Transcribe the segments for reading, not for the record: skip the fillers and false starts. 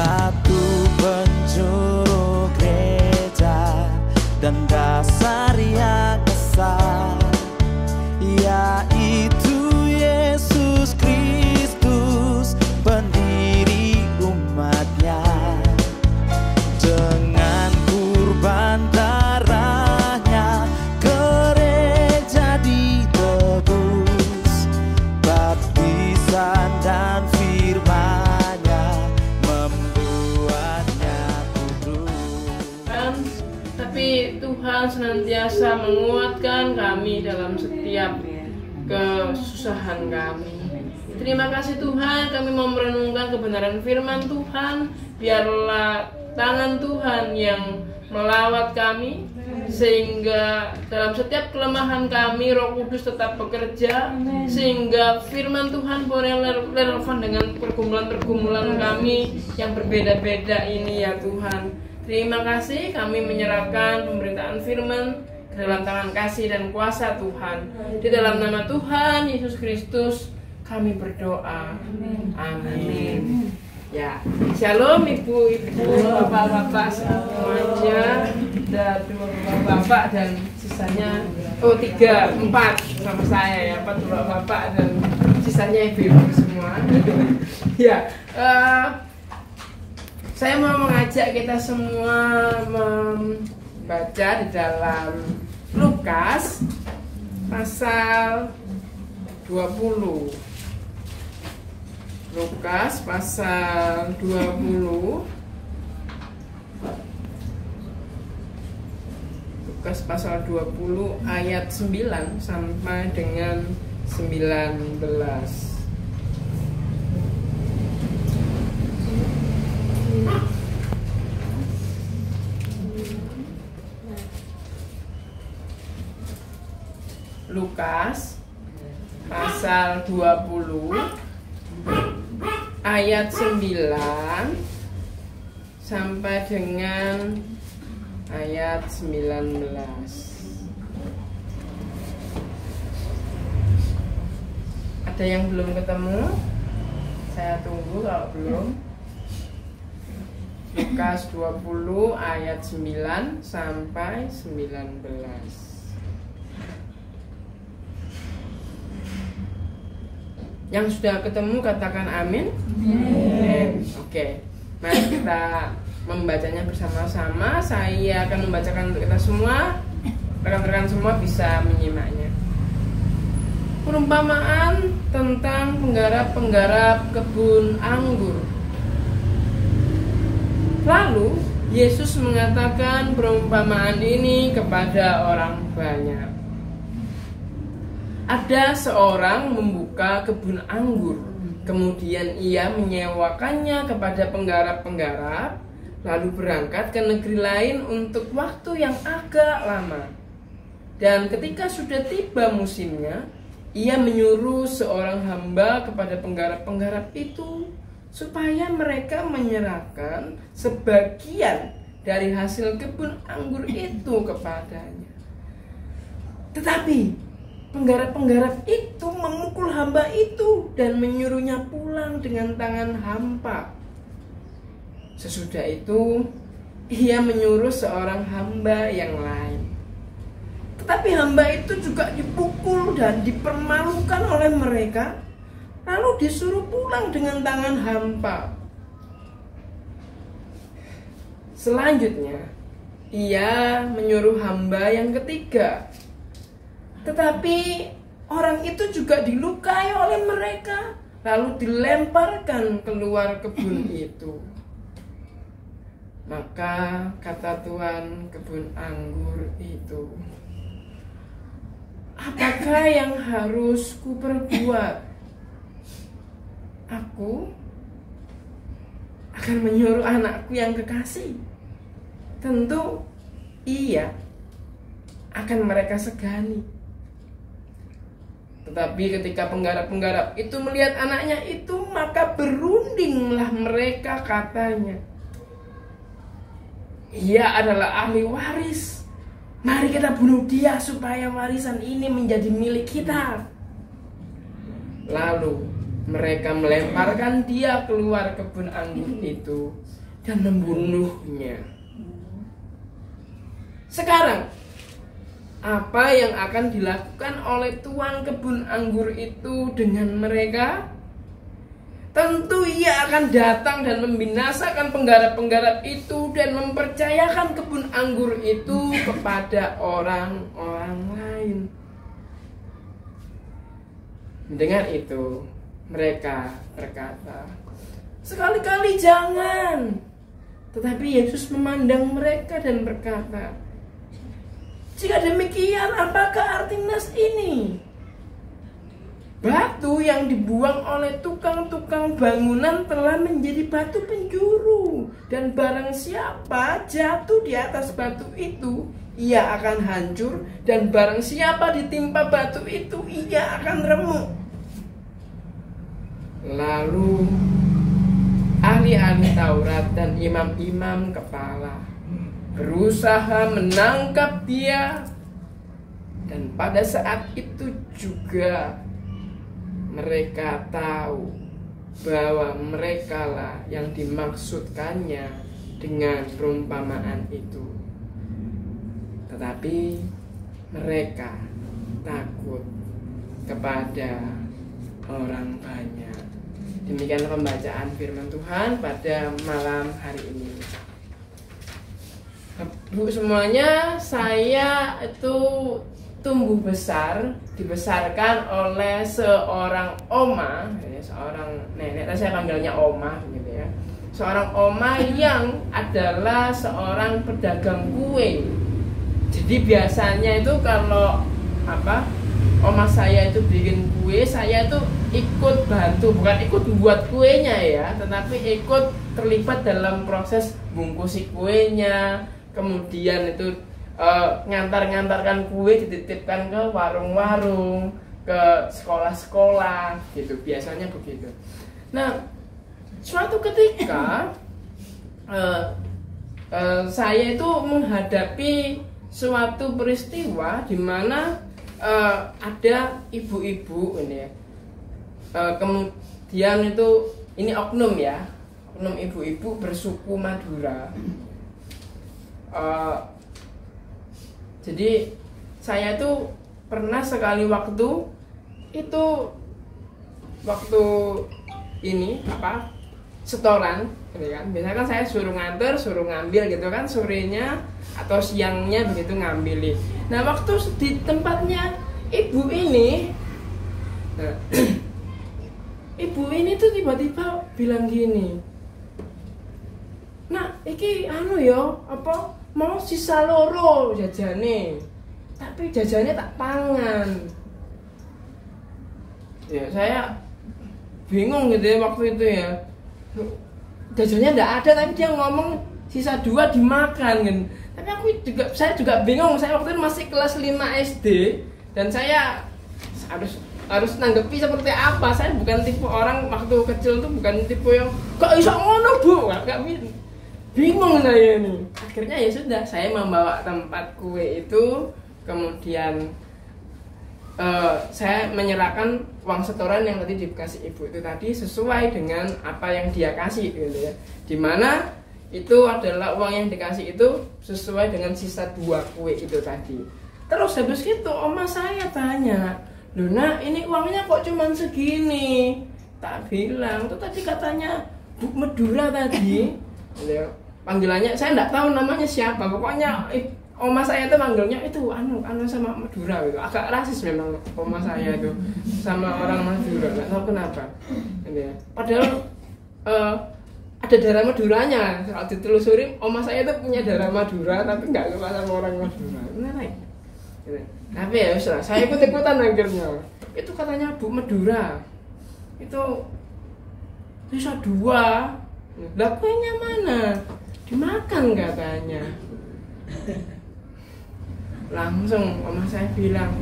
batu penjuru gereja dan dasar yang besar, yaitu Yesus Kristus, pendiri umatnya. Dengan kurban darahnya gereja ditebus, baptisan dan firman-Nya membuatnya kudus. Tapi Tuhan senantiasa menguatkan kami dalam setiap kesusahan kami. Terima kasih Tuhan, kami mau merenungkan kebenaran firman Tuhan. Biarlah tangan Tuhan yang melawat kami, sehingga dalam setiap kelemahan kami Roh Kudus tetap bekerja, sehingga firman Tuhan boleh relevan dengan pergumulan-pergumulan kami yang berbeda-beda ini ya Tuhan. Terima kasih, kami menyerahkan pemberitaan firman ke dalam tangan kasih dan kuasa Tuhan. Di dalam nama Tuhan Yesus Kristus kami berdoa. Amin. Ya, shalom ibu-ibu, bapak-bapak semuanya. Ada 2 bapak dan sisanya 4 sama saya ya, 4 bapak dan sisanya ibu-ibu semua. Ya, saya mau mengajak kita semua membaca di dalam Lukas pasal 20. Lukas pasal 20. Lukas pasal 20 ayat 9 sampai dengan 19. Lukas pasal 20 ayat 9 sampai dengan ayat 19. Ada yang belum ketemu? Saya tunggu kalau belum. Lukas 20 ayat 9 sampai 19. Yang sudah ketemu katakan amin. Oke. Mari kita membacanya bersama-sama. Saya akan membacakan untuk kita semua. Rekan-rekan semua bisa menyimaknya. Perumpamaan tentang penggarap-penggarap kebun anggur. Lalu Yesus mengatakan perumpamaan ini kepada orang banyak. Ada seorang membuka kebun anggur, kemudian ia menyewakannya kepada penggarap-penggarap, lalu berangkat ke negeri lain untuk waktu yang agak lama. Dan ketika sudah tiba musimnya, ia menyuruh seorang hamba kepada penggarap-penggarap itu supaya mereka menyerahkan sebagian dari hasil kebun anggur itu kepadanya. Tetapi penggarap-penggarap itu memukul hamba itu dan menyuruhnya pulang dengan tangan hampa. Sesudah itu, ia menyuruh seorang hamba yang lain. Tetapi hamba itu juga dipukul dan dipermalukan oleh mereka, lalu disuruh pulang dengan tangan hampa. Selanjutnya, ia menyuruh hamba yang ketiga. Tetapi orang itu juga dilukai oleh mereka, lalu dilemparkan keluar kebun itu. Maka kata Tuhan kebun anggur itu, apakah yang harus kuperbuat? Aku akan menyuruh anakku yang kekasih. Tentu ia akan mereka segani. Tetapi ketika penggarap-penggarap itu melihat anaknya itu, maka berundinglah mereka, katanya, ia adalah ahli waris. Mari kita bunuh dia supaya warisan ini menjadi milik kita. Lalu mereka melemparkan dia keluar kebun anggur itu dan membunuhnya. Sekarang, apa yang akan dilakukan oleh tuan kebun anggur itu dengan mereka? Tentu ia akan datang dan membinasakan penggarap-penggarap itu dan mempercayakan kebun anggur itu kepada orang-orang lain. Dengan itu, mereka berkata, "Sekali-kali jangan." Tetapi Yesus memandang mereka dan berkata, "Jika demikian, apakah arti nas ini? Batu yang dibuang oleh tukang-tukang bangunan telah menjadi batu penjuru, dan barang siapa jatuh di atas batu itu, ia akan hancur, dan barang siapa ditimpa batu itu, ia akan remuk." Lalu ahli-ahli Taurat dan imam-imam kepala berusaha menangkap dia, dan pada saat itu juga mereka tahu bahwa merekalah yang dimaksudkannya dengan perumpamaan itu. Tetapi mereka takut kepada orang banyak. Demikian pembacaan firman Tuhan pada malam hari ini. Bu semuanya, saya itu tumbuh besar, dibesarkan oleh seorang oma, seorang nenek, saya panggilnya oma gitu ya. Seorang oma yang adalah seorang pedagang kue. Jadi biasanya itu kalau oma saya itu bikin kue, saya itu ikut bantu, bukan ikut buat kuenya ya, tetapi ikut terlibat dalam proses bungkusi kuenya, kemudian itu ngantarkan kue dititipkan ke warung-warung, ke sekolah-sekolah gitu, biasanya begitu. Nah, suatu ketika saya itu menghadapi suatu peristiwa di mana ada ibu-ibu ini ya, kemudian itu ini oknum ya, oknum ibu-ibu bersuku Madura. Jadi saya tuh pernah sekali waktu ini setoran gitu kan. Biasanya kan saya suruh nganter, suruh ngambil gitu kan, sorenya atau siangnya begitu ngambil. Nah, waktu di tempatnya ibu ini, nah, ibu ini tuh tiba-tiba bilang gini, "Nah, iki mau sisa loro jajane, tapi jajane tak pangan." Ya saya bingung gitu ya waktu itu ya, jajannya nggak ada tapi dia ngomong sisa 2 dimakan kan. Tapi saya juga bingung, saya waktu itu masih kelas 5 SD dan saya harus nanggepi seperti apa. Saya bukan tipe orang waktu kecil tuh, bukan tipe yang kok iso ngono bu, nggak bingung saya ini. Akhirnya ya sudah, saya membawa tempat kue itu, kemudian saya menyerahkan uang setoran yang tadi dikasih ibu itu tadi sesuai dengan apa yang dia kasih gitu ya. Dimana itu adalah uang yang dikasih itu sesuai dengan sisa 2 kue itu tadi. Terus habis itu oma saya tanya, "Loh nak, ini uangnya kok cuman segini?" Tak bilang, "Itu tadi katanya Bu Medura tadi." Panggilannya saya enggak tahu namanya siapa, pokoknya oma saya itu manggilnya itu anu sama Madura gitu. Agak rasis memang oma saya itu sama orang Madura, enggak tahu kenapa. Padahal ada darah Maduranya. Kalau ditelusuri, oma saya itu punya darah Madura tapi enggak suka sama orang Madura. Benar ya? Tapi ya wis lah, saya ikut-ikutan akhirnya. Itu katanya Bu Medura. Itu bisa 2. Lah kuenya mana? Dimakan katanya. Langsung oma saya bilang,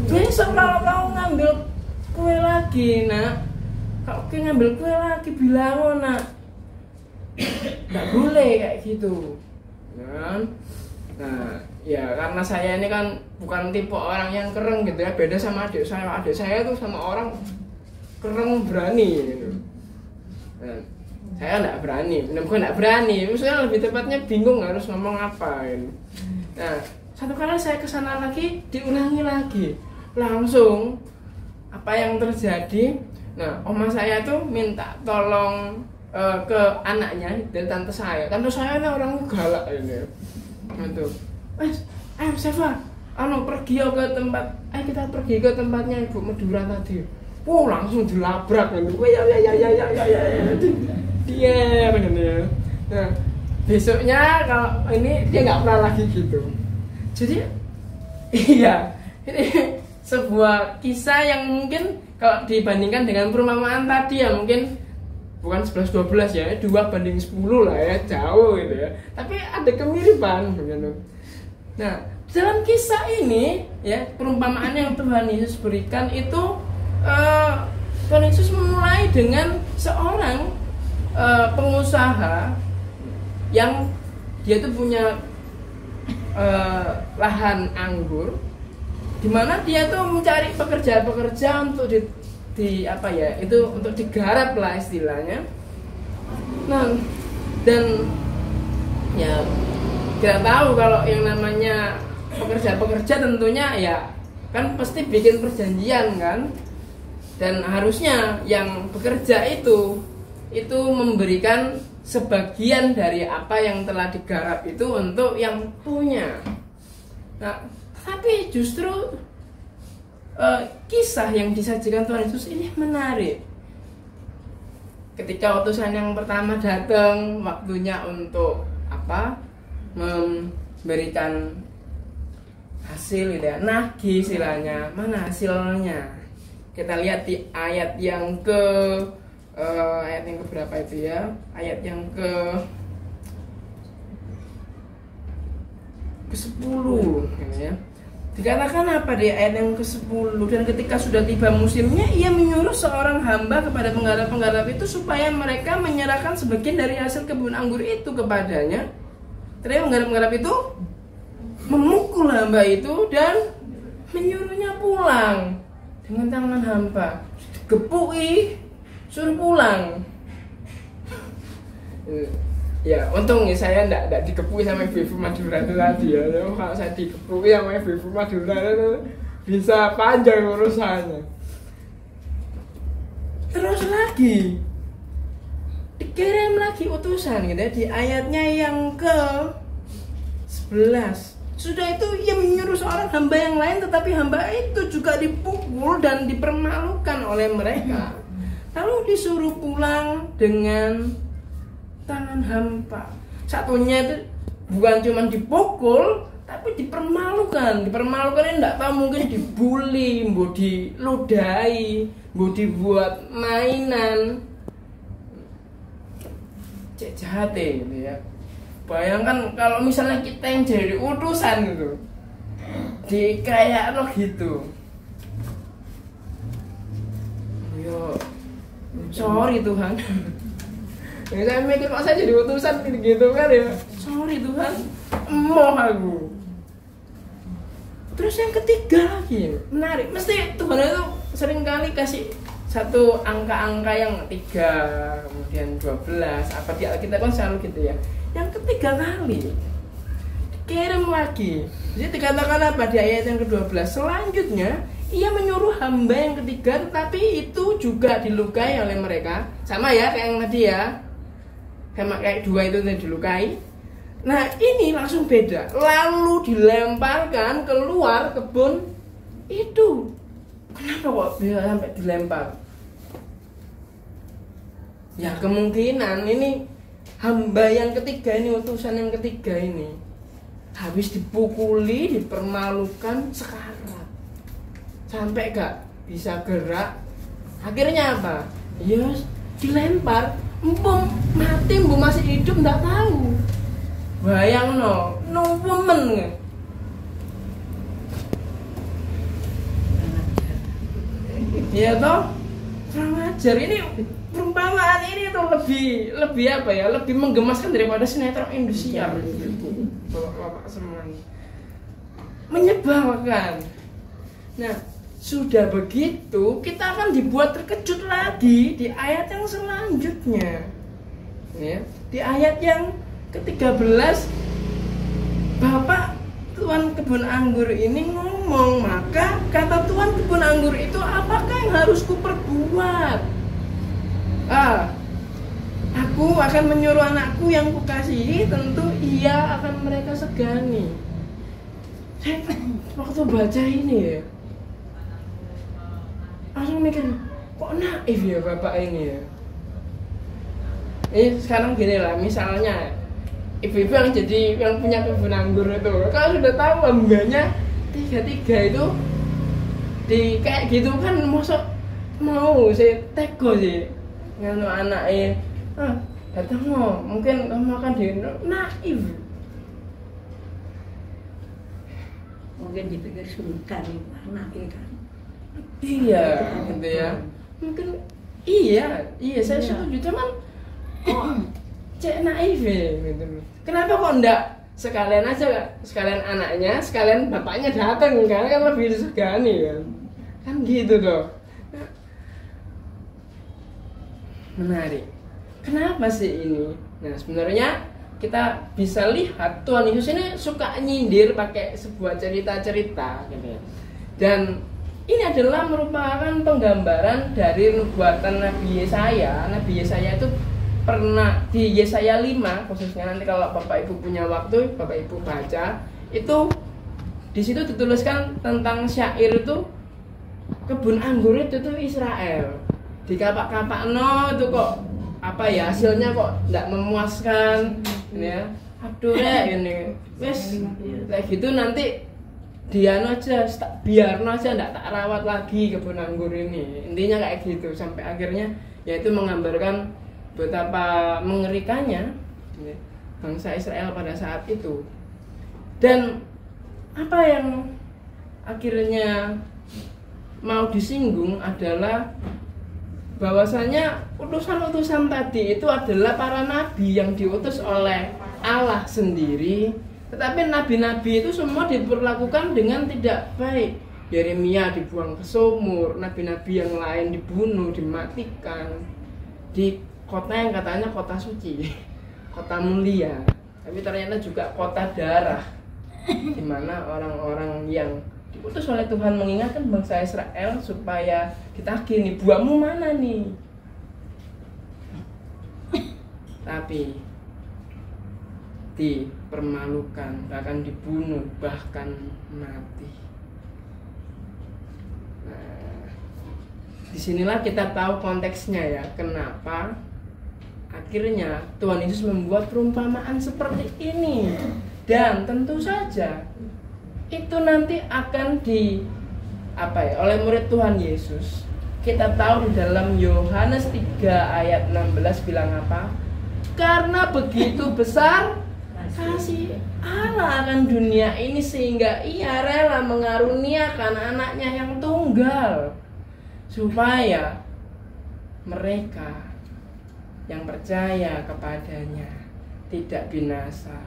"Besok kalau kamu ngambil kue lagi nak, kalau kamu ngambil kue lagi bilang nak, nggak boleh kayak gitu." Nah ya karena saya ini kan bukan tipe orang yang keren gitu ya, beda sama adik saya. Adik saya tuh sama orang kereng berani gitu. Nah, saya nggak berani, bukan nggak berani, maksudnya lebih tepatnya bingung harus ngomong apa gitu. Nah, satu kali saya kesana lagi, diulangi lagi, langsung apa yang terjadi? Nah, oma saya tuh minta tolong ke anaknya dari tante saya ini orang galak ini, gitu. Ayo Seva, pergi ke tempat, kita pergi ke tempatnya Ibu Medura tadi. Langsung dilabrak gitu. Ya, dia gitu ya. Nah, besoknya kalau ini dia nggak pernah lagi gitu. Jadi, iya, ini sebuah kisah yang mungkin kalau dibandingkan dengan perumpamaan tadi ya mungkin bukan 11-12 ya, 2-10 lah ya, jauh gitu ya. Tapi ada kemiripan gitu. Nah, dalam kisah ini ya, perumpamaan yang Tuhan Yesus berikan itu Tuhan Yesus memulai dengan seorang pengusaha yang dia tuh punya lahan anggur, di mana dia tuh mencari pekerja untuk di apa ya, itu untuk digarap lah istilahnya. Nah, dan ya kita tahu kalau yang namanya pekerja tentunya ya kan pasti bikin perjanjian kan, dan harusnya yang bekerja itu memberikan sebagian dari apa yang telah digarap itu untuk yang punya. Nah, tapi justru kisah yang disajikan Tuhan Yesus ini menarik. Ketika utusan yang pertama datang, waktunya untuk apa? Memberikan hasil gitu ya, nagih istilahnya. Mana hasilnya? Kita lihat di ayat yang berapa itu ya? Ayat yang ke-10 gitu ya. Dikatakan apa di ayat yang ke-10? Dan ketika sudah tiba musimnya, ia menyuruh seorang hamba kepada penggarap-penggarap itu supaya mereka menyerahkan sebagian dari hasil kebun anggur itu kepadanya. Ternyata penggarap-penggarap itu memukul hamba itu dan menyuruhnya pulang dengan tangan hampa. Gepui, suruh pulang. Ya, untung ya saya enggak dikepui sama ibu-ibu Madura itu tadi ya. Kalau saya dikepui sama ibu-ibu Madura itu bisa panjang urusannya. Terus lagi dikirim lagi utusan gitu ya, di ayatnya yang ke-11. Sudah itu ia menyuruh seorang hamba yang lain, tetapi hamba itu juga dipukul dan dipermalukan oleh mereka. Lalu disuruh pulang dengan tangan hampa. Satunya itu bukan cuma dipukul, tapi dipermalukan. Dipermalukan ini enggak tahu, mungkin dibully, mau diludahi, mau dibuat mainan. Cek jahat gitu ya. Bayangkan kalau misalnya kita yang jadi utusan gitu, kayak lo gitu. Yo, sorry Tuhan. Ya, saya mikir kok saya jadi utusan gitu kan ya. Sorry Tuhan, emoh aku. Terus yang ketiga lagi menarik. Mesti Tuhan itu sering kali kasih satu angka-angka yang 3, kemudian 12. Apa di Alkitab kan selalu gitu ya. Yang ketiga kali kirim lagi. Jadi dikatakan apa di ayat yang ke-12? Selanjutnya ia menyuruh hamba yang ketiga, tetapi itu juga dilukai oleh mereka. Sama ya kayak yang tadi ya. Kayak 2 itu yang dilukai. Nah, ini langsung beda. Lalu dilemparkan keluar kebun itu. Kenapa kok bisa sampai dilempar? Ya kemungkinan ini hamba yang ketiga ini, utusan yang ketiga ini habis dipukuli, dipermalukan sekarat sampai gak bisa gerak. Akhirnya apa? Ya dilempar. Empum mati, empum masih hidup nggak tahu. Bayang no woman. Ya toh, kurang ajar. Ini perumpamaan ini tuh lebih apa ya? Lebih menggemaskan daripada sinetron Indosiar. Bapak semua menyebalkan. Nah, sudah begitu, kita akan dibuat terkejut lagi di ayat yang selanjutnya. Ya, di ayat yang ke-13, Bapak Tuan kebun anggur ini ngomong, maka kata Tuan kebun anggur itu, apakah yang harus kuperbuat? Aku akan menyuruh anakku yang kukasihi, tentu ia akan mereka segani. Saya waktu baca ini ya, langsung mikir, kok naif ya bapak ini ya. Ini sekarang gini lah, misalnya ibu-ibu yang punya kebun anggur itu, kalau sudah tahu bangganya 3 itu di kayak gitu kan, mosok mau saya teko sih nganu anaknya, datang mungkin kamu akan di naif. Mungkin dipikir sultan anaknya kan. Iya, gitu ya. Mungkin iya saya setuju, cuman cek naif ya, gitu. Kenapa kok enggak sekalian aja, sekalian anaknya, sekalian bapaknya datang kan lebih disegani kan gitu loh. Menarik. Kenapa sih ini? Nah, sebenarnya kita bisa lihat Tuhan Yesus ini suka nyindir pakai sebuah cerita-cerita gitu ya. Dan ini adalah merupakan penggambaran dari nubuatan Nabi Yesaya. Nabi Yesaya itu pernah di Yesaya 5 khususnya, nanti kalau Bapak Ibu punya waktu, Bapak Ibu baca, itu di situ dituliskan tentang syair itu, kebun anggur itu tuh Israel. Di kapak-kapak itu kok apa ya, hasilnya kok tidak memuaskan ya. Aduh ya ini wes kayak gitu, nanti dia aja biar aja ndak tak rawat lagi kebun anggur ini. Intinya kayak gitu, sampai akhirnya yaitu menggambarkan betapa mengerikannya ya, bangsa Israel pada saat itu. Dan apa yang akhirnya mau disinggung adalah bahwasanya utusan-utusan tadi itu adalah para nabi yang diutus oleh Allah sendiri, tetapi nabi-nabi itu semua diperlakukan dengan tidak baik. Yeremia dibuang ke sumur, nabi-nabi yang lain dibunuh, dimatikan di kota yang katanya kota suci, kota mulia, tapi ternyata juga kota darah, di mana orang-orang yang diutus oleh Tuhan mengingatkan bangsa Israel supaya ditagih nih, buahmu mana nih? Tapi dipermalukan, bahkan dibunuh, bahkan mati. Nah, disinilah kita tahu konteksnya ya, kenapa akhirnya Tuhan Yesus membuat perumpamaan seperti ini. Dan tentu saja itu nanti akan oleh murid Tuhan Yesus. Kita tahu di dalam Yohanes 3 ayat 16 bilang apa? Karena begitu besar kasih Allah akan dunia ini sehingga ia rela mengaruniakan anaknya yang tunggal, supaya mereka yang percaya kepadanya tidak binasa,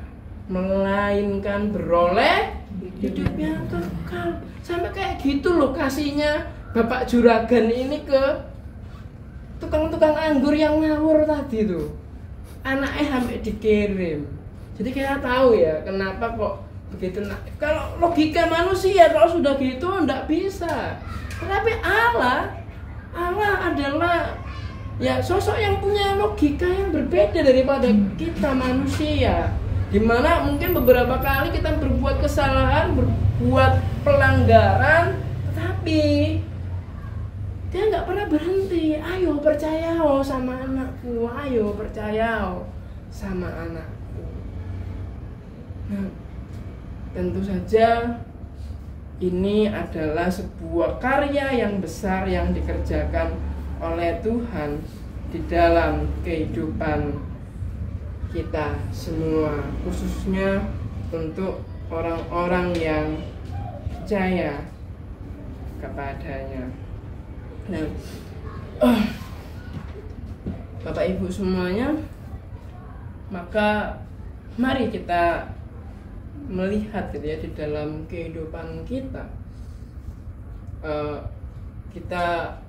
melainkan beroleh hidup yang kekal. Sampai kayak gitu loh kasihnya Bapak Juragan ini ke tukang-tukang anggur yang ngawur tadi tuh. Anaknya sampai dikirim. Jadi kita tahu ya kenapa kok begitu. Kalau logika manusia kalau sudah gitu enggak bisa. Tetapi Allah adalah ya sosok yang punya logika yang berbeda daripada kita manusia. Dimana mungkin beberapa kali kita berbuat kesalahan, berbuat pelanggaran, tetapi dia nggak pernah berhenti. Ayo percaya sama anakku, ayo percaya sama anakku. Nah, tentu saja ini adalah sebuah karya yang besar yang dikerjakan oleh Tuhan di dalam kehidupan kita semua, khususnya untuk orang-orang yang percaya kepadanya. Nah, Bapak Ibu semuanya, maka mari kita melihat gitu ya di dalam kehidupan kita, kita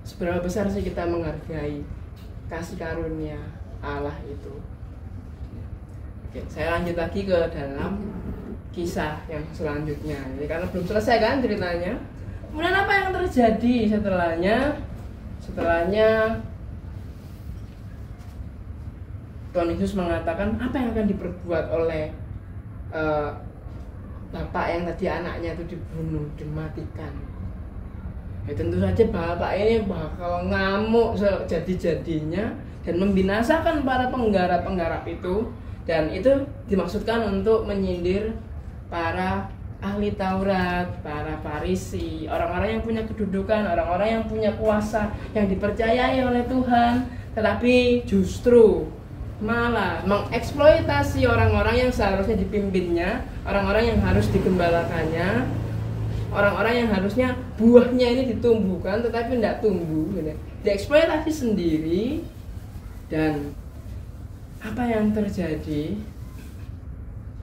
seberapa besar sih kita menghargai kasih karunia Allah itu. Oke, saya lanjut lagi ke dalam kisah yang selanjutnya. Jadi karena belum selesai kan ceritanya. Kemudian apa yang terjadi setelahnya Tuhan Yesus mengatakan apa yang akan diperbuat oleh bapak yang tadi anaknya itu dibunuh, dimatikan. Ya tentu saja bapak ini bakal ngamuk sejadi-jadinya dan membinasakan para penggarap-penggarap itu, dan itu dimaksudkan untuk menyindir para ahli Taurat, para Farisi, orang-orang yang punya kedudukan, orang-orang yang punya kuasa, yang dipercayai oleh Tuhan, tetapi justru malah mengeksploitasi orang-orang yang seharusnya dipimpinnya, orang-orang yang harus digembalakannya, orang-orang yang harusnya buahnya ini ditumbuhkan tetapi tidak tumbuh, gitu. Dieksploitasi sendiri. Dan apa yang terjadi?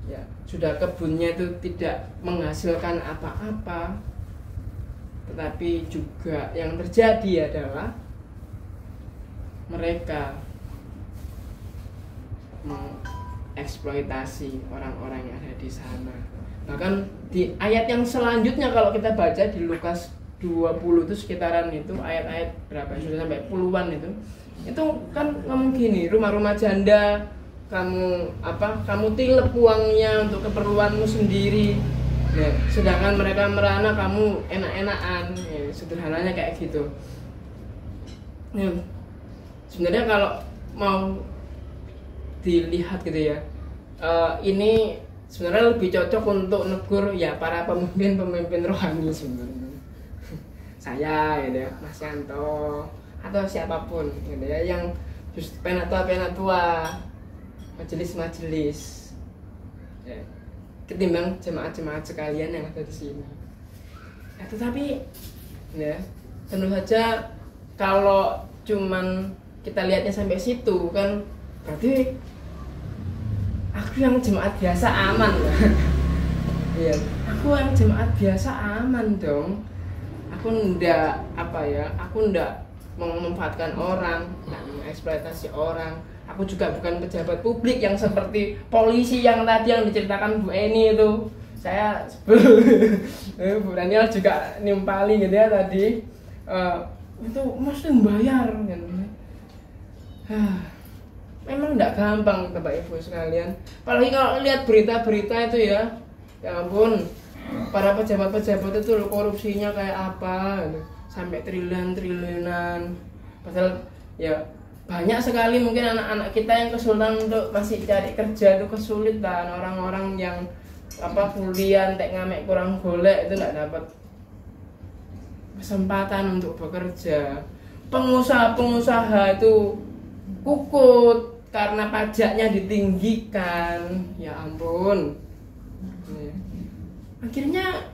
Ya, sudah kebunnya itu tidak menghasilkan apa-apa, tetapi juga yang terjadi adalah mereka mengeksploitasi orang-orang yang ada di sana. Bahkan di ayat yang selanjutnya kalau kita baca di Lukas 20 itu sekitaran itu ayat-ayat berapa sudah sampai puluhan itu kan ngomong gini, rumah-rumah janda kamu tilep uangnya untuk keperluanmu sendiri, ya, sedangkan mereka merana kamu enak-enakan, ya, sederhananya kayak gitu. Ya, sebenarnya kalau mau dilihat gitu ya, ini sebenarnya lebih cocok untuk negur ya para pemimpin rohani sebenarnya. Saya gitu ya, Mas Yanto atau siapapun gitu ya, yang just penatua majelis ya, ketimbang jemaat-jemaat sekalian yang ada di sini. Ya, tetapi ya tentu saja kalau cuman kita lihatnya sampai situ kan berarti aku yang jemaat biasa aman lah. Iya, aku yang jemaat biasa aman dong. Aku ndak memanfaatkan orang, nggak mengeksploitasi orang. Aku juga bukan pejabat publik yang seperti polisi yang tadi yang diceritakan Bu Eni itu. Saya Bu Daniel juga nimpali gitu ya tadi. Itu mesti membayar gitu. Memang tidak gampang Bapak Ibu sekalian. Apalagi kalau lihat berita-berita itu ya ampun, para pejabat-pejabat itu korupsinya kayak apa gitu. Sampai triliunan. Padahal ya banyak sekali mungkin anak-anak kita yang kesulitan untuk masih cari kerja itu kesulitan. Orang-orang yang kuliah tek ngamek kurang golek itu tidak dapat kesempatan untuk bekerja. Pengusaha-pengusaha itu kukut karena pajaknya ditinggikan. Ya ampun. Akhirnya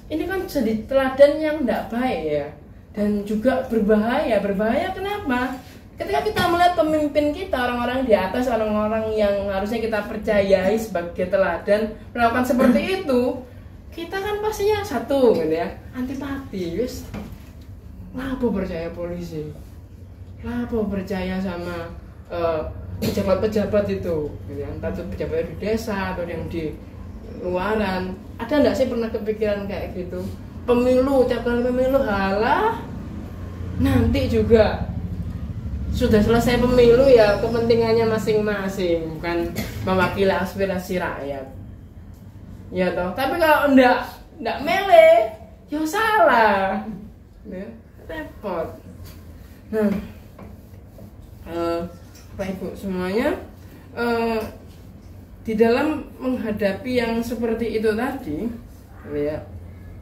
ini kan jadi teladan yang tidak baik ya, dan juga berbahaya. Berbahaya kenapa? Ketika kita melihat pemimpin kita, orang-orang di atas, orang-orang yang harusnya kita percayai sebagai teladan melakukan seperti itu, kita kan pastinya satu gitu ya, antipati. Wis lapo percaya polisi, lapo percaya sama pejabat-pejabat itu gitu ya, entah itu pejabat di desa atau yang di luaran. Ada enggak sih pernah kepikiran kayak gitu? Pemilu, tiap kali pemilu halah, nanti juga sudah selesai pemilu ya kepentingannya masing-masing, bukan mewakili aspirasi rakyat. Ya toh. Tapi kalau enggak mele, ya salah. Ya, repot. Nah, Bapak Ibu semuanya, di dalam menghadapi yang seperti itu tadi, ya,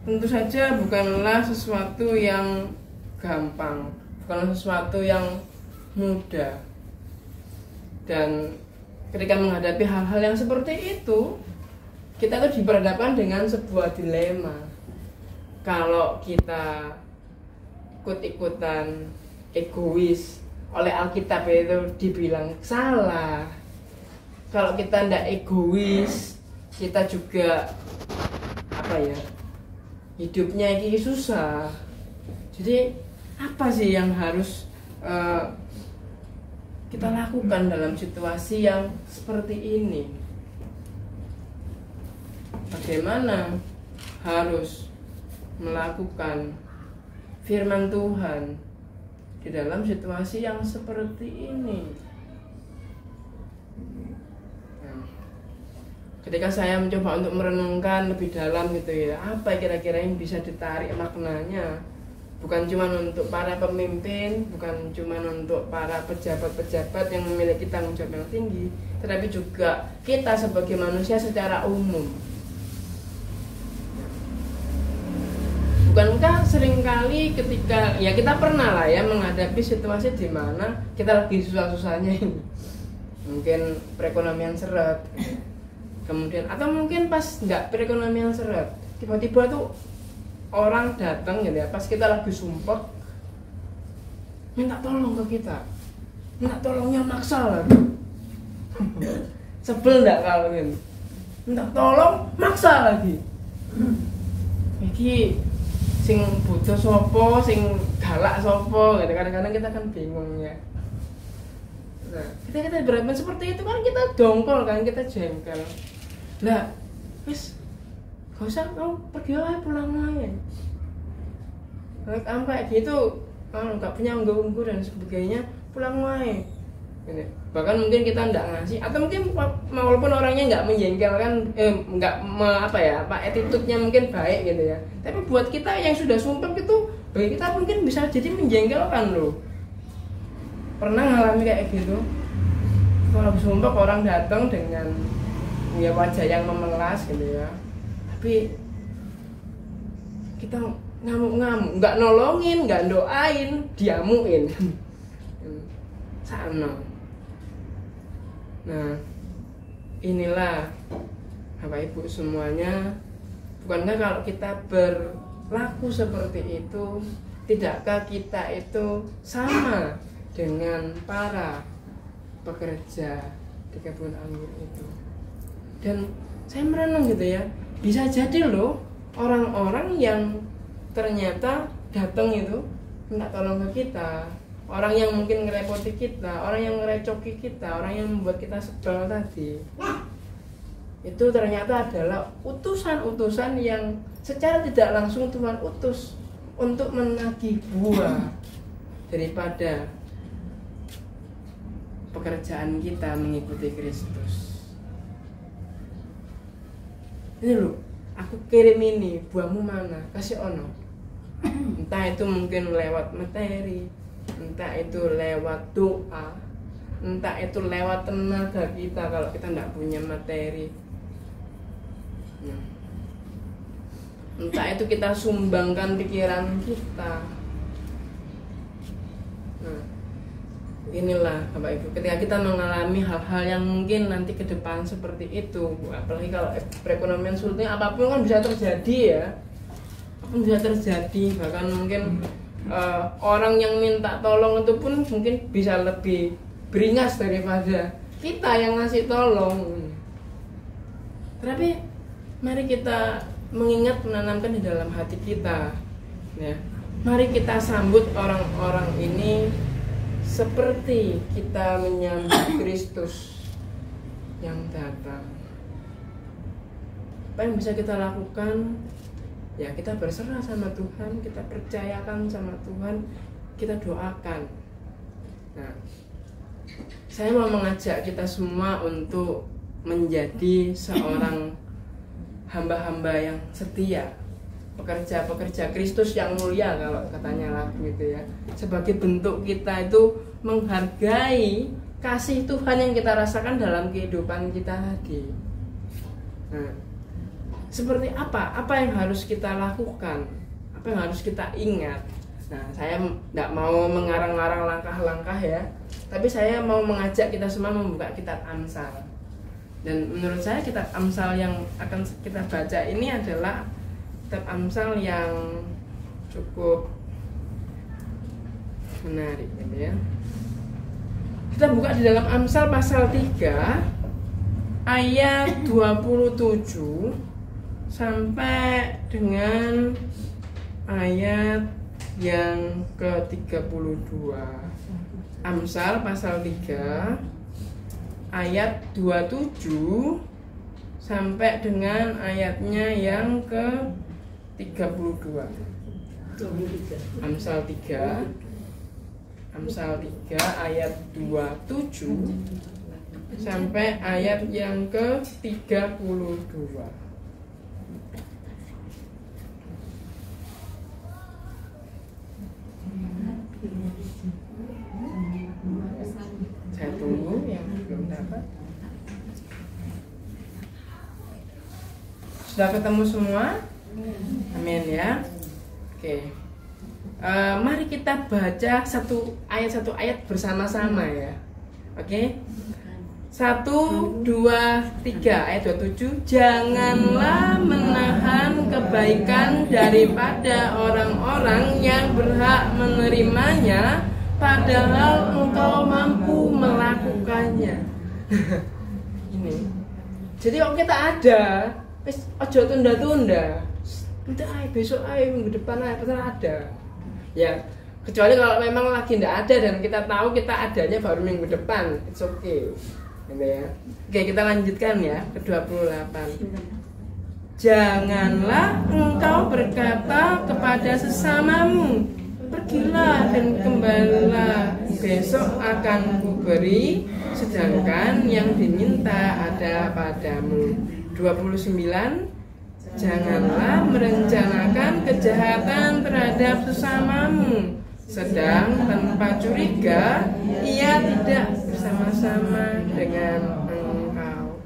tentu saja bukanlah sesuatu yang gampang, bukanlah sesuatu yang mudah. Dan ketika menghadapi hal-hal yang seperti itu, kita tuh diperhadapkan dengan sebuah dilema. Kalau kita ikut-ikutan egois, oleh Alkitab itu dibilang salah. Kalau kita ndak egois, kita juga hidupnya ini susah. Jadi apa sih yang harus kita lakukan dalam situasi yang seperti ini? Bagaimana harus melakukan firman Tuhan di dalam situasi yang seperti ini? Nah, ketika saya mencoba untuk merenungkan lebih dalam gitu ya, apa kira-kira yang bisa ditarik maknanya? Bukan cuma untuk para pemimpin, bukan cuma untuk para pejabat-pejabat yang memiliki tanggung jawab yang tinggi, tetapi juga kita sebagai manusia secara umum. Bukankah seringkali ketika ya kita pernah lah ya menghadapi situasi di mana kita lagi susah-susahnya ini, mungkin perekonomian seret, kemudian atau mungkin pas nggak perekonomian seret, tiba-tiba tuh orang datang gitu ya, pas kita lagi sumpah minta tolong ke kita, minta tolongnya maksa lagi. Sebel nggak kalau ini minta tolong maksa lagi? Iki sing butuh sopo, sing galak sopo, gitu. Kadang-kadang kita kan bingung ya. Nah, kita berhadapan seperti itu kan kita dongkol kan, kita jengkel. Lah, wis gak usah, kamu pergi aja pulang aja. Kamu kayak gitu, kamu gak punya unggu-unggu dan sebagainya, pulang aja. Gini. Bahkan mungkin kita nggak ngasih, atau mungkin walaupun orangnya nggak menjengkelkan, attitude-nya mungkin baik gitu ya. Tapi buat kita yang sudah sumpah gitu, bagi kita mungkin bisa jadi menjengkelkan loh. Pernah ngalami kayak gitu? Kalau sumpah orang datang dengan ya wajah yang memelas gitu ya, tapi kita ngamuk-ngamuk, nggak nolongin, nggak doain, diamuin. Sana. Nah, inilah Bapak Ibu semuanya, bukankah kalau kita berlaku seperti itu, tidakkah kita itu sama dengan para pekerja di kebun anggur itu? Dan saya merenung gitu ya, bisa jadi loh orang-orang yang ternyata datang itu minta tolong ke kita, orang yang mungkin ngerepoti kita, orang yang ngerecoki kita, orang yang membuat kita sebel tadi, itu ternyata adalah utusan-utusan yang secara tidak langsung Tuhan utus untuk menagih buah daripada pekerjaan kita mengikuti Kristus. Ini loh, aku kirim ini, buahmu mana? Kasih ono. Entah itu mungkin lewat materi, entah itu lewat doa, entah itu lewat tenaga kita kalau kita tidak punya materi. Entah itu kita sumbangkan pikiran kita. Nah, inilah Bapak Ibu, ketika kita mengalami hal-hal yang mungkin nanti ke depan seperti itu, apalagi kalau perekonomian sulitnya, apapun kan bisa terjadi ya, apapun bisa terjadi. Bahkan mungkin orang yang minta tolong itu pun mungkin bisa lebih beringas daripada kita yang ngasih tolong. Tapi mari kita mengingat, menanamkan di dalam hati kita ya. Mari kita sambut orang-orang ini seperti kita menyambut Kristus yang datang. Apa yang bisa kita lakukan? Ya kita berserah sama Tuhan, kita percayakan sama Tuhan, kita doakan. Nah, saya mau mengajak kita semua untuk menjadi seorang hamba-hamba yang setia, pekerja-pekerja Kristus yang mulia kalau katanya lagu itu ya. Sebagai bentuk kita itu menghargai kasih Tuhan yang kita rasakan dalam kehidupan kita tadi. Nah, seperti apa? Apa yang harus kita lakukan? Apa yang harus kita ingat? Nah, saya tidak mau mengarang-arang langkah-langkah ya, tapi saya mau mengajak kita semua membuka kitab Amsal. Dan menurut saya kitab Amsal yang akan kita baca ini adalah kitab Amsal yang cukup menarik gitu ya. Kita buka di dalam Amsal pasal 3 ayat 27 sampai dengan ayat yang ke-32. Amsal pasal 3 ayat 27 sampai dengan ayatnya yang ke-32. Amsal 3 ayat 27 sampai ayat yang ke-32. Saya tunggu yang belum dapat. Sudah ketemu semua? Amin ya. Oke. Mari kita baca satu ayat bersama-sama ya. Oke. 1, 2, 3 ayat 27. Janganlah menahan kebaikan daripada orang-orang yang berhak menerimanya, padahal engkau mampu melakukannya. Ini. Jadi kalau kita ada, ojo tunda-tunda. Nanti besok minggu depan pasti ada. Ya, kecuali kalau memang lagi tidak ada dan kita tahu kita adanya baru minggu depan, it's okay. Gitu ya. Oke, kita lanjutkan ya ke-28. Janganlah engkau berkata kepada sesamamu, pergilah dan kembalilah, besok akan kuberi, sedangkan yang diminta ada padamu. 29. Janganlah merencanakan kejahatan terhadap sesamamu, sedang tanpa curiga ia tidak bersama-sama dengan engkau.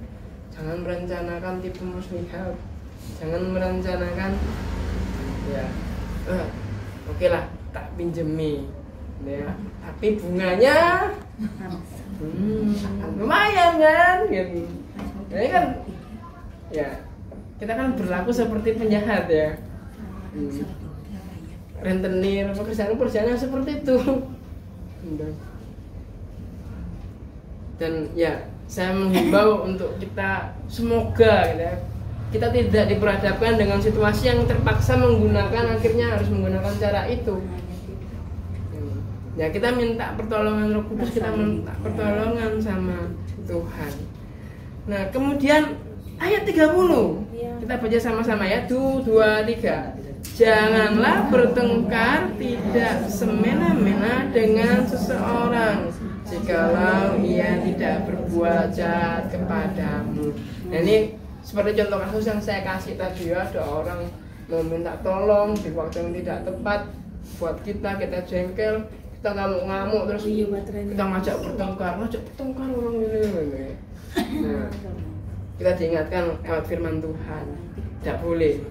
Jangan merencanakan tipu muslihat, jangan merencanakan ya oke lah tak pinjemi ya, tapi bunganya lumayan kan gitu. Ini kan ya, kita kan berlaku seperti penjahat ya, rentenir, pekerjaan seperti itu. Dan ya, saya menghimbau untuk kita semoga gitu ya, kita tidak diperhadapkan dengan situasi yang terpaksa menggunakan, akhirnya harus menggunakan cara itu. Ya, kita minta pertolongan Roh Kudus, kita minta pertolongan sama Tuhan. Nah, kemudian ayat 30 kita baca sama-sama ya. 2, 3. Janganlah bertengkar tidak semena-mena dengan seseorang, jikalau ia tidak berbuat jahat kepadamu. Nah, ini seperti contoh kasus yang saya kasih tadi ya, ada orang mau minta tolong di waktu yang tidak tepat buat kita jengkel, kita ngamuk-ngamuk, terus kita ngajak bertengkar orang ini. Nah, kita diingatkan lewat firman Tuhan, tidak boleh.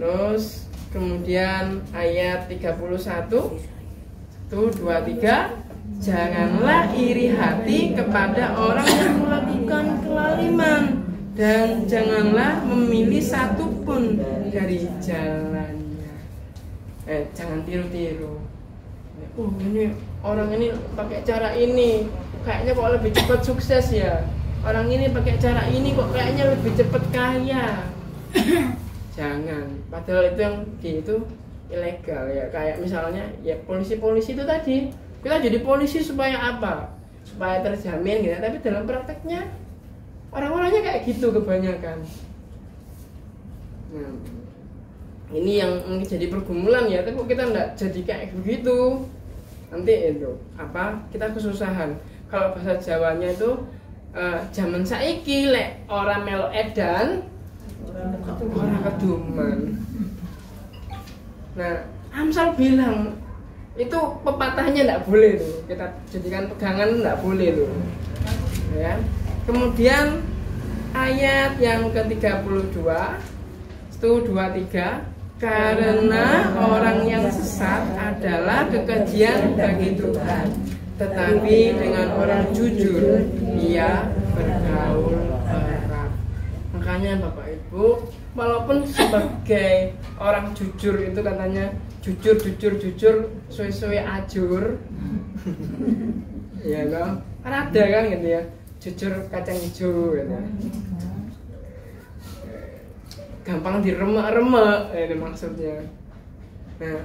Terus kemudian ayat 31, 1, 2, 3. Janganlah iri hati kepada orang yang melakukan kelaliman, dan janganlah memilih satu pun dari jalannya. Jangan tiru-tiru. Ini orang ini pakai cara ini, kayaknya kok lebih cepat sukses ya. Orang ini pakai cara ini kok kayaknya lebih cepat kaya. Jangan. Padahal itu yang itu ilegal ya. Kayak misalnya ya polisi-polisi itu tadi. Kita jadi polisi supaya apa? Supaya terjamin gitu. Tapi dalam prakteknya orang-orangnya kayak gitu kebanyakan. Nah, ini yang jadi pergumulan ya. Tapi kita enggak jadi kayak begitu. Nanti itu apa? Kita kesusahan. Kalau bahasa Jawanya itu zaman saiki lek orang melo edan orang keduman. Nah, Amsal bilang itu pepatahnya tidak boleh tuh, kita jadikan pegangan tidak boleh tuh ya. Kemudian ayat yang ke-32 1, 2, 3. Karena orang yang sesat adalah kekejian bagi Tuhan, tetapi dengan orang jujur ia bergaul erat. Makanya Bapak Ibu, walaupun sebagai orang jujur itu katanya jujur, suwe-suwe ajur. Ya kan? Kan ada kan gitu ya, jujur kacang hijau gitu. Gampang diremek-remek ini maksudnya. Nah,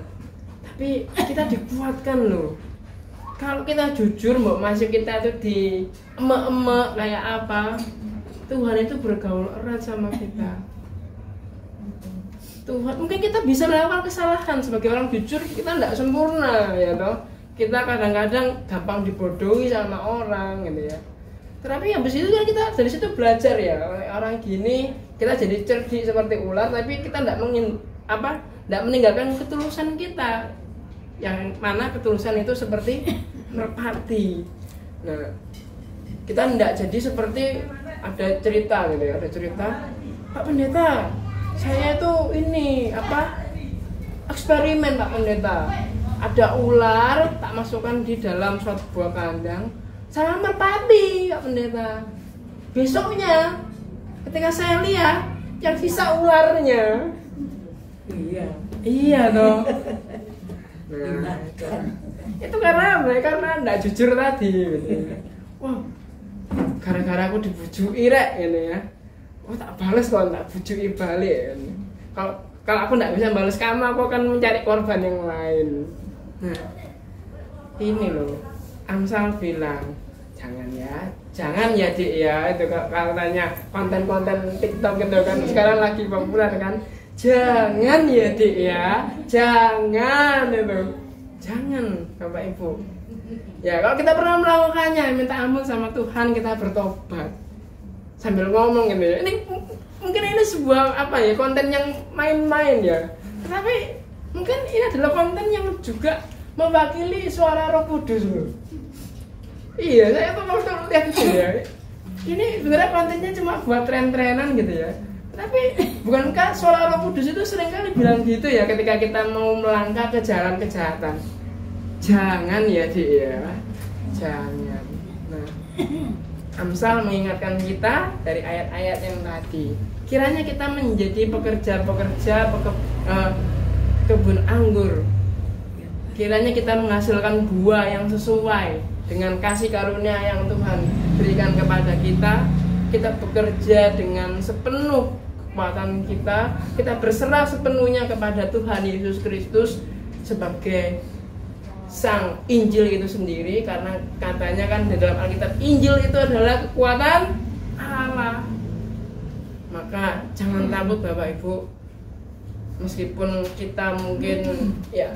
Tapi kita dikuatkan loh. Kalau kita jujur, mbok masuk kita itu di emek-emek kayak apa, Tuhan itu bergaul erat sama kita. Tuhan, mungkin kita bisa melakukan kesalahan sebagai orang jujur, kita tidak sempurna ya toh. Kita kadang-kadang gampang dibodohi sama orang gitu ya. Tapi habis itu kan kita dari situ belajar ya, orang gini kita jadi cerdik seperti ular, tapi kita tidak meninggalkan ketulusan kita. Yang mana ketulusan itu seperti merpati. Nah, kita tidak jadi seperti ada cerita gitu ya, ada cerita, Pak Pendeta, saya itu ini eksperimen Pak Pendeta. Ada ular tak masukkan di dalam suatu buah kandang sama merpati Pak Pendeta. Besoknya ketika saya lihat yang sisa ularnya. Iya dong. Nah, itu karena apa? Karena enggak jujur tadi gitu. Wah, gara-gara aku dibujuki rek gitu ya. Oh tak balas kok, tak bujuki balik. Kalau aku nggak bisa balas kamu, aku akan mencari korban yang lain. Nah, ini loh, Amsal bilang jangan ya dik ya, itu kalau tanya konten-konten TikTok gitu kan sekarang lagi populer kan, jangan ya dik ya, jangan Bapak Ibu. Ya kalau kita pernah melakukannya, minta ampun sama Tuhan, kita bertobat. Sambil ngomong gitu ya, ini mungkin ini sebuah konten yang main-main ya, tapi mungkin ini adalah konten yang juga mewakili suara Roh Kudus loh. Iya, saya tuh mau lihat gitu ya, ini sebenarnya kontennya cuma buat tren-trenan gitu ya, tapi bukankah suara Roh Kudus itu seringkali bilang gitu ya, ketika kita mau melangkah ke jalan kejahatan, jangan ya dik ya, jangan. Nah, Amsal mengingatkan kita dari ayat-ayat yang tadi. Kiranya kita menjadi pekerja-pekerja kebun anggur. Kiranya kita menghasilkan buah yang sesuai dengan kasih karunia yang Tuhan berikan kepada kita. Kita bekerja dengan sepenuh kekuatan kita. Kita berserah sepenuhnya kepada Tuhan Yesus Kristus sebagai Sang Injil itu sendiri, karena katanya kan di dalam Alkitab Injil itu adalah kekuatan Allah. Maka jangan takut Bapak Ibu, meskipun kita mungkin ya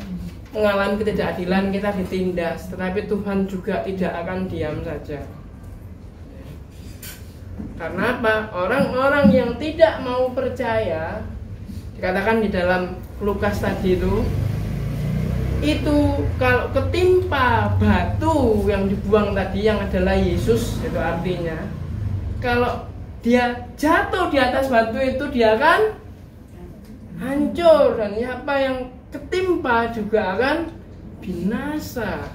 mengalami ketidakadilan, kita ditindas, tetapi Tuhan juga tidak akan diam saja. Karena apa? Orang-orang yang tidak mau percaya, dikatakan di dalam Lukas tadi itu kalau ketimpa batu yang dibuang tadi yang adalah Yesus, itu artinya kalau dia jatuh di atas batu itu dia akan hancur, dan siapa yang ketimpa juga akan binasa.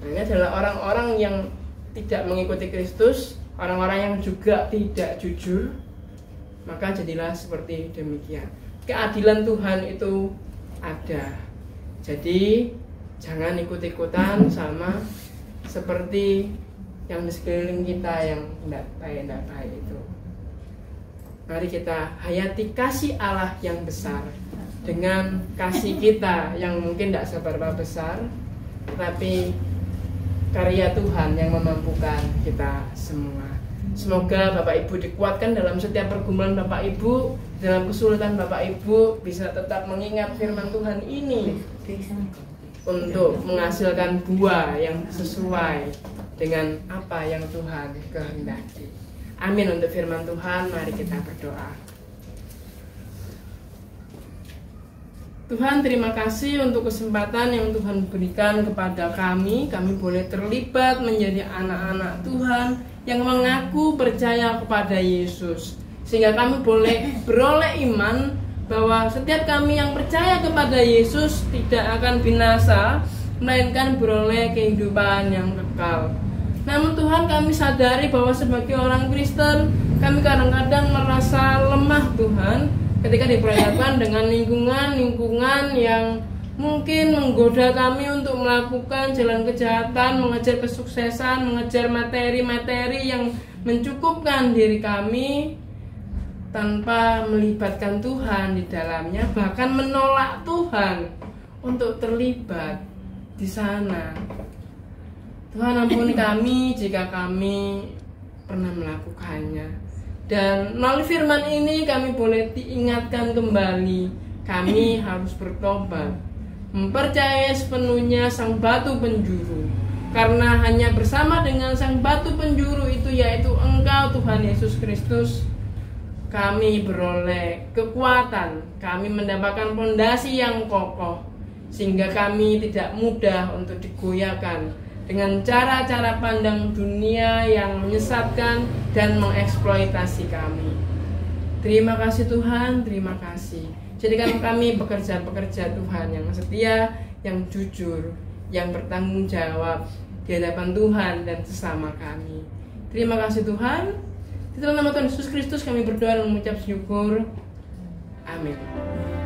Nah, ini adalah orang-orang yang tidak mengikuti Kristus, orang-orang yang juga tidak jujur. Maka jadilah seperti demikian. Keadilan Tuhan itu ada. Jadi jangan ikut-ikutan sama seperti yang di sekeliling kita yang tidak baik itu. Mari kita hayati kasih Allah yang besar dengan kasih kita yang mungkin tidak seberapa besar, tetapi karya Tuhan yang memampukan kita semua. Semoga Bapak Ibu dikuatkan dalam setiap pergumulan Bapak Ibu, dalam kesulitan Bapak Ibu bisa tetap mengingat firman Tuhan ini untuk menghasilkan buah yang sesuai dengan apa yang Tuhan kehendaki. Amin untuk firman Tuhan. Mari kita berdoa. Tuhan, terima kasih untuk kesempatan yang Tuhan berikan kepada kami. Kami boleh terlibat menjadi anak-anak Tuhan yang mengaku percaya kepada Yesus, sehingga kami boleh beroleh iman bahwa setiap kami yang percaya kepada Yesus tidak akan binasa, melainkan beroleh kehidupan yang kekal. Namun Tuhan, kami sadari bahwa sebagai orang Kristen kami kadang-kadang merasa lemah Tuhan, ketika diperhadapkan dengan lingkungan yang mungkin menggoda kami untuk melakukan jalan kejahatan, mengejar kesuksesan, mengejar materi-materi yang mencukupkan diri kami tanpa melibatkan Tuhan di dalamnya, bahkan menolak Tuhan untuk terlibat di sana. Tuhan, ampuni kami jika kami pernah melakukannya. Dan melalui firman ini kami boleh diingatkan kembali, kami harus bertobat, mempercayai sepenuhnya Sang Batu Penjuru. Karena hanya bersama dengan Sang Batu Penjuru itu, yaitu Engkau Tuhan Yesus Kristus, kami beroleh kekuatan, kami mendapatkan fondasi yang kokoh, sehingga kami tidak mudah untuk digoyahkan dengan cara-cara pandang dunia yang menyesatkan dan mengeksploitasi kami. Terima kasih Tuhan, terima kasih. Jadikan kami pekerja-pekerja Tuhan yang setia, yang jujur, yang bertanggung jawab di hadapan Tuhan dan sesama kami. Terima kasih Tuhan. Di dalam nama Tuhan Yesus Kristus kami berdoa dan mengucap syukur. Amin.